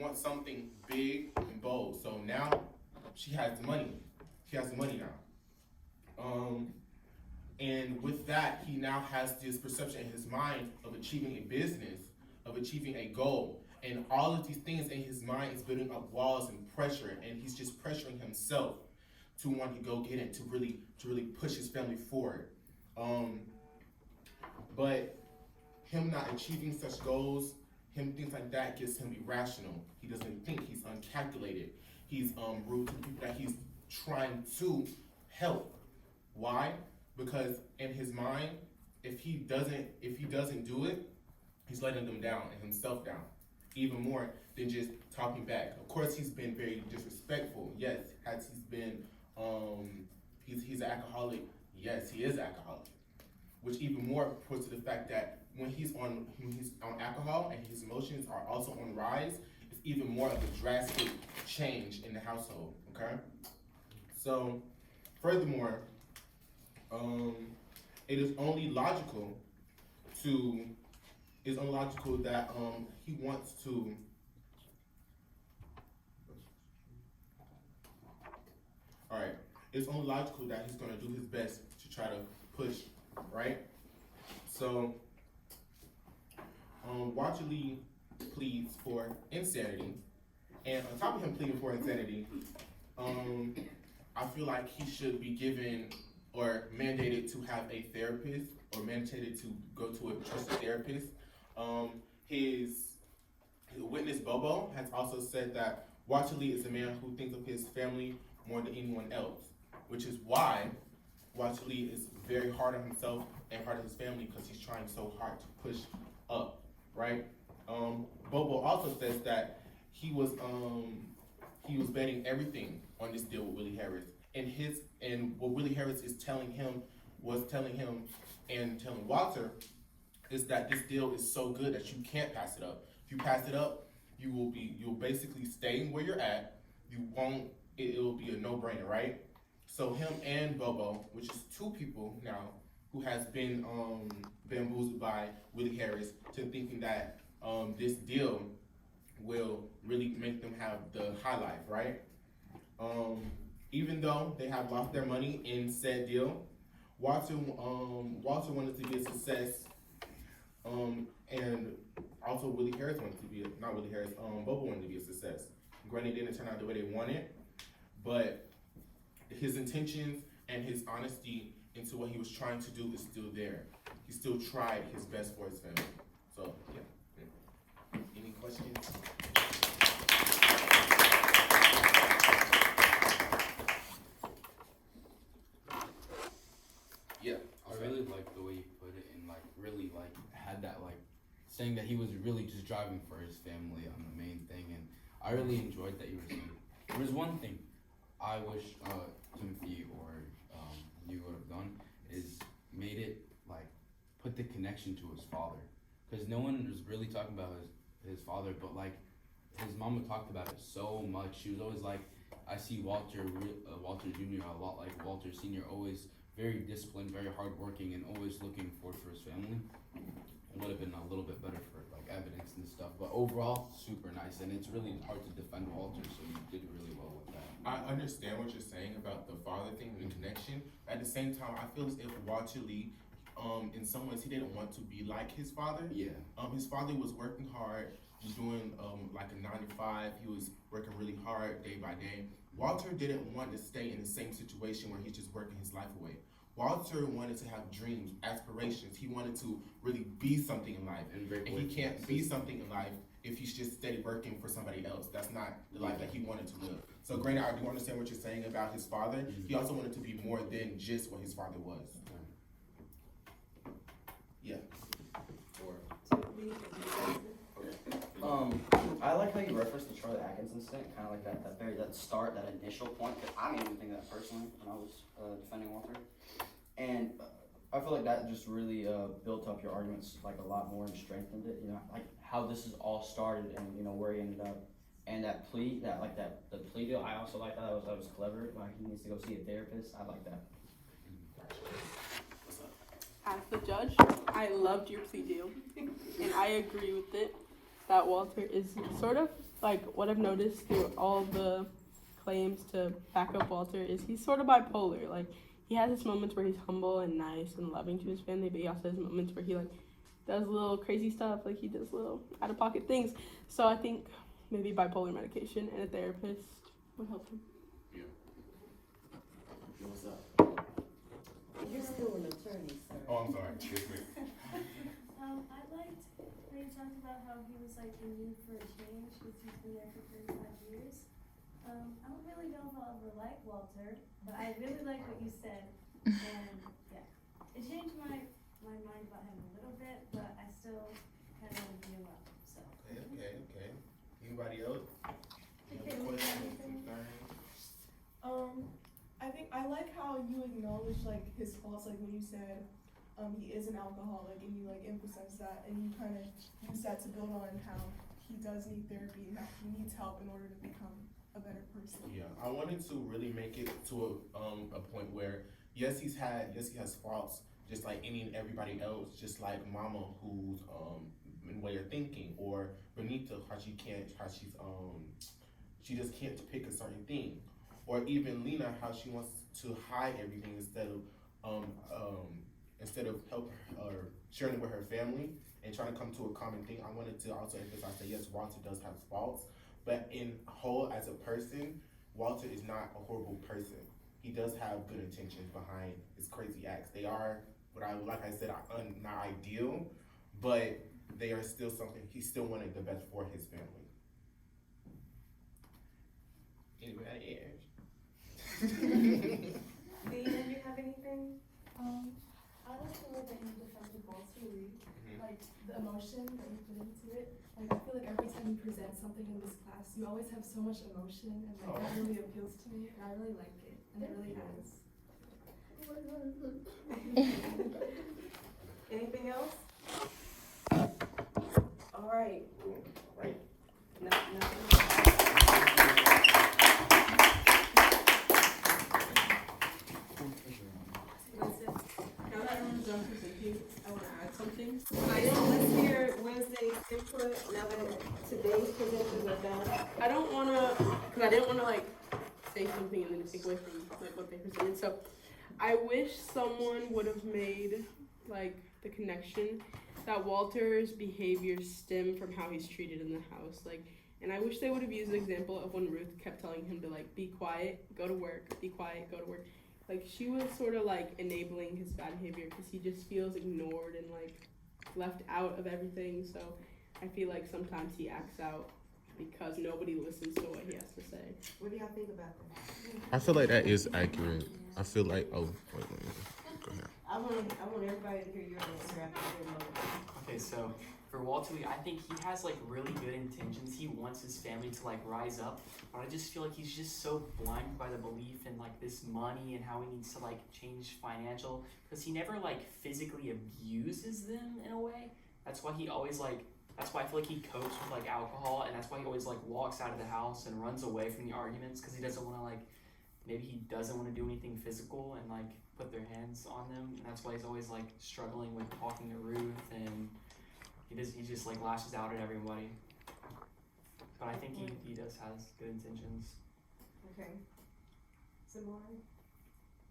wants something big and bold. So now she has the money. She has the money now. And with that, he now has this perception in his mind of achieving a business, of achieving a goal. And all of these things in his mind is building up walls and pressure, and he's just pressuring himself to want to go get it, to really push his family forward. But him not achieving such goals, things like that gets him irrational. He doesn't think, he's uncalculated. He's rude to the people that he's trying to help. Why? Because in his mind, if he doesn't do it, he's letting them down and himself down, even more than just talking back. Of course, he's been very disrespectful. Yes, has he's been he's an alcoholic. Yes, he is alcoholic, which even more points to the fact that when he's on alcohol and his emotions are also on rise, it's even more of a drastic change in the household. Okay, so furthermore, it is only logical that he wants to. All right, it's only logical that he's going to do his best to try to push, right? So, Walter Lee pleads for insanity, and on top of him pleading for insanity, I feel like he should be given or mandated to have a therapist, or mandated to go to a trusted therapist. His witness Bobo has also said that Walter Lee is a man who thinks of his family more than anyone else, which is why Walter Lee is very hard on himself and hard on his family, because he's trying so hard to push up, right? Bobo also says that he was betting everything on this deal with Willie Harris, and what Willie Harris is telling him and telling Walter is that this deal is so good that you can't pass it up. If you pass it up, you'll basically stay where you're at. It'll be a no-brainer, right? So him and Bobo, which is two people now who has been bamboozled by Willie Harris to thinking that this deal will really make them have the high life, right? Even though they have lost their money in said deal, Walter wanted to be a success, and also Willie Harris wanted to be not Willie Harris, Bobo wanted to be a success. Granted, it didn't turn out the way they wanted, but his intentions and his honesty into what he was trying to do is still there. He still tried his best for his family. So yeah. Any questions? Yeah. I really like the way you put it, and like really like had that like saying that he was really just driving for his family on the main thing, and I really enjoyed that you were saying. There was one thing I wish Timothy or you would have done is made it like put the connection to his father, because no one was really talking about his father, but like his mama talked about it so much. She was always like, I see Walter Jr. a lot like Walter Sr. always very disciplined, very hardworking, and always looking forward for his family. It would have been a little bit better for like evidence and stuff, but overall super nice, and it's really hard to defend Walter, so you did really well with that. I understand what you're saying about the father thing and the connection. At the same time, I feel as if Walter Lee, in some ways, he didn't want to be like his father. Yeah. His father was working hard, was doing like a 9 to 5. He was working really hard day by day. Walter didn't want to stay in the same situation where he's just working his life away. Walter wanted to have dreams, aspirations. He wanted to really be something in life. And he can't be something in life if he's just steady working for somebody else. That's not the life that he wanted to live. So granted, I do understand what you're saying about his father. Mm-hmm. He also wanted to be more than just what his father was. Yeah. I like how you referenced the Charlie Atkins incident, kind of like that initial point, because I didn't even think of that personally when I was defending Walter. And I feel like that just really built up your arguments like a lot more and strengthened it, you know, like how this is all started and, you know, where he ended up. And that plea, the plea deal, I also like that. That was clever. Like, he needs to go see a therapist. I like that. As the judge, I loved your plea deal, and I agree with it that Walter is sort of like what I've noticed through all the claims to back up Walter is he's sort of bipolar. Like he has his moments where he's humble and nice and loving to his family, but he also has moments where he like does little crazy stuff, like he does little out of pocket things. So I think maybe bipolar medication and a therapist would help him. What's up? You're still an attorney, sir. Oh, I'm sorry. Yes, ma'am. I liked when you talked about how he was like in need for a change because he's been there for 35 years. I don't really know if I'll ever like Walter, but I really like what you said, and yeah, it changed my mind about him a little bit, but I still kind of want to beat him up. So. Okay. Anybody else? Any Okay, other questions, anything? concerns? I think I like how you acknowledge like his faults, like when you said he is an alcoholic and you like emphasize that and you kind of use that to build on how he does need therapy and that he needs help in order to become a better person. Yeah, I wanted to really make it to a point where yes he has faults just like any and everybody else, just like Mama who's in way of thinking, or Benita how she just can't pick a certain thing, or even Lena how she wants to hide everything instead of help or sharing it with her family and trying to come to a common thing. I wanted to also emphasize that yes, Walter does have faults, but in whole as a person, Walter is not a horrible person. He does have good intentions behind his crazy acts. They are like I said, not ideal, but they are still something. He still wanted the best for his family. Anybody else? Dina, do you have anything? I like the way that you defended Walter Reed, Mhm. like the emotion that you put into it. Like I feel like every time you present something in this class, you always have so much emotion, and like that really appeals to me, and I really like it, and it really has. Anything else? All right. Right. That's it. Now that everyone's done presenting, I want to add something. Let's hear Wednesday's input now that today's presentations are done. I don't want to, because I didn't want to like say something and then take away from like what they presented. So I wish someone would have made like the connection that Walter's behaviors stem from how he's treated in the house. Like, and I wish they would have used the example of when Ruth kept telling him to like be quiet, go to work, be quiet, go to work. Like she was sort of like enabling his bad behavior because he just feels ignored and like left out of everything. So I feel like sometimes he acts out because nobody listens to what he has to say. What do y'all think about that? I feel like that is accurate. I feel like go ahead. I want everybody to hear your answer after your moment. Okay, so for Walter Lee, I think he has like really good intentions. He wants his family to like rise up, but I just feel like he's just so blinded by the belief in like this money and how he needs to like change financial, because he never like physically abuses them in a way. That's why he always like, that's why I feel like he copes with like alcohol, and that's why he always like walks out of the house and runs away from the arguments, because he doesn't want to like, maybe he doesn't want to do anything physical and like put their hands on them, and that's why he's always like struggling with talking to Ruth, and he just like lashes out at everybody. But I think he does has good intentions. Okay. Simone?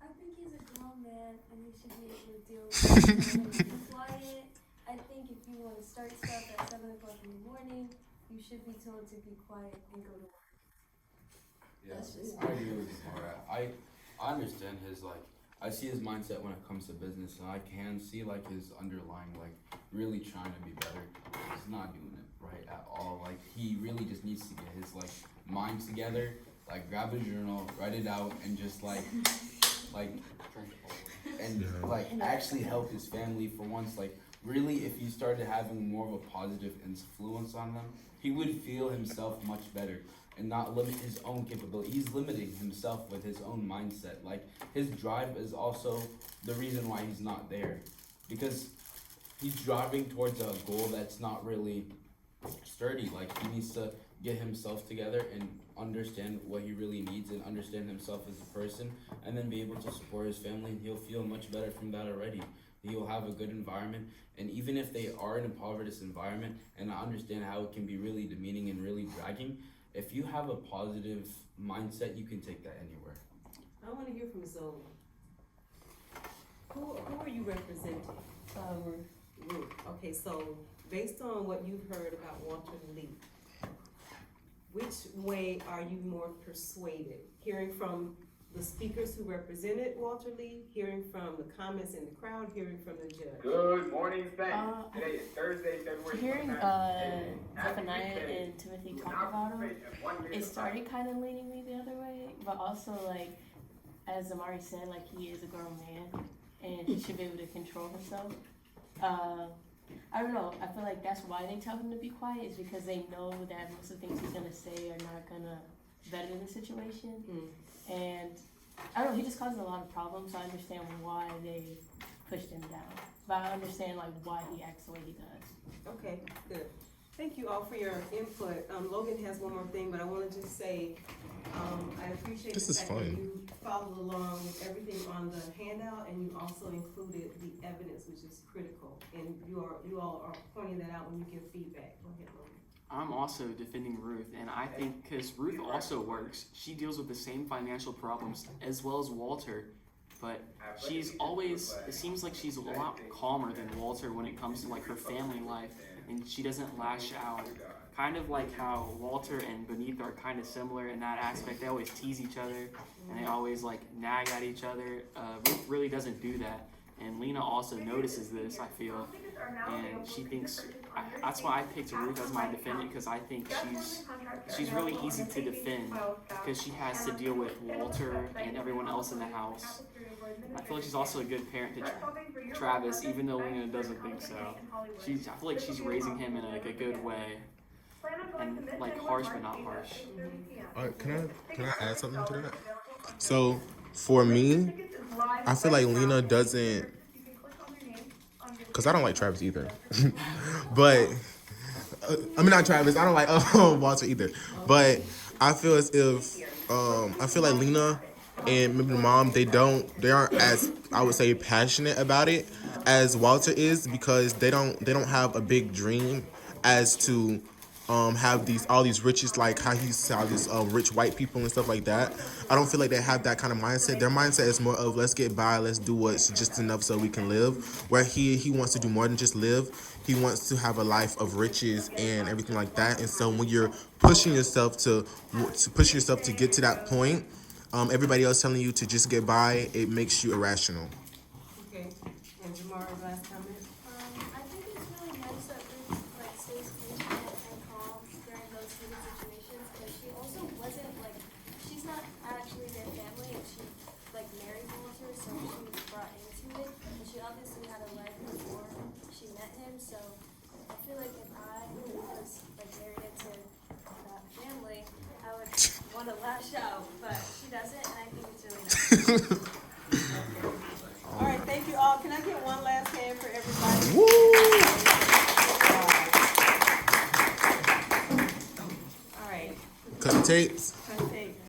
I think he's a grown man and he should be able to deal with it and be quiet. I think if you want to start stuff at 7 o'clock in the morning, you should be told to be quiet and go to work. Yeah, That's just I agree with you. I understand his like, I see his mindset when it comes to business, and I can see like his underlying like really trying to be better. He's not doing it right at all. Like he really just needs to get his like mind together, like grab a journal, write it out, and just like and like actually help his family for once. Like really, if he started having more of a positive influence on them, he would feel himself much better and not limit his own capability. He's limiting himself with his own mindset. Like his drive is also the reason why he's not there, because he's driving towards a goal that's not really sturdy. Like he needs to get himself together and understand what he really needs and understand himself as a person, and then be able to support his family, and he'll feel much better from that already. He'll have a good environment. And even if they are in a impoverished environment, and I understand how it can be really demeaning and really dragging, if you have a positive mindset, you can take that anywhere. I wanna hear from Zoe. Who are you representing? Ruth. Okay, so based on what you've heard about Walter Lee, which way are you more persuaded? Hearing from the speakers who represented Walter Lee, hearing from the comments in the crowd, hearing from the judge? Good morning, Saints. Today is Thursday, February 29th. Hearing Happy Zephaniah weekday. and Timothy We will talk now about him, participate in 1 minute it of started kind of leaning me the other way, but also like, as Amari said, like he is a grown man and he should be able to control himself. I don't know, I feel like that's why they tell him to be quiet, is because they know that most of the things he's gonna say are not gonna better the situation. And I don't know, he just causes a lot of problems, so I understand why they pushed him down. But I understand like why he acts the way he does. Okay, good. Thank you all for your input. Logan has one more thing, but I wanna just say, I appreciate This the is fact that fun. you followed along with everything on the handout, and you also included the evidence, which is critical. And you all are pointing that out when you give feedback. Go ahead, Logan. I'm also defending Ruth, and I think because Ruth also works, she deals with the same financial problems as well as Walter, but she's always, it seems like she's a lot calmer than Walter when it comes to like her family life, and she doesn't lash out. Kind of like how Walter and Benita are kind of similar in that aspect. They always tease each other, and they always like nag at each other. Ruth really doesn't do that, and Lena also notices this, I feel, and she thinks, that's why I picked Ruth as my defendant, because I think she's really easy to defend, because she has to deal with Walter and everyone else in the house. I feel like she's also a good parent to Travis, even though Lena doesn't think so. I feel like she's raising him in like a good way, and like harsh but not harsh. Can I add something to that? So for me, I feel like Lena doesn't, because I don't like Travis either. But I mean, not Travis. I don't like Walter either. But I feel as if I feel like Lena and maybe the mom, they aren't as, I would say, passionate about it as Walter is, because they don't have a big dream as to have all these riches, like how he saw these rich white people and stuff like that. I don't feel like they have that kind of mindset. Their mindset is more of, let's get by, let's do what's just enough so we can live. Where he wants to do more than just live. He wants to have a life of riches and everything like that. And so when you're pushing yourself to get to that point, everybody else telling you to just get by, it makes you irrational. Okay, and Jamara's last comment? I think it's really nice that Ruth like stays patient and calm during those heated situations, because she also wasn't like, she's not actually their family, and she like married Walter, so she was brought into it, and she obviously had a life before she met him. So I feel like if I was like married into that family, I would want to lash out, but she doesn't, and I think it's really nice. All right, thank you all. Can I get one last hand for everybody? Woo! All right. Cut the tapes.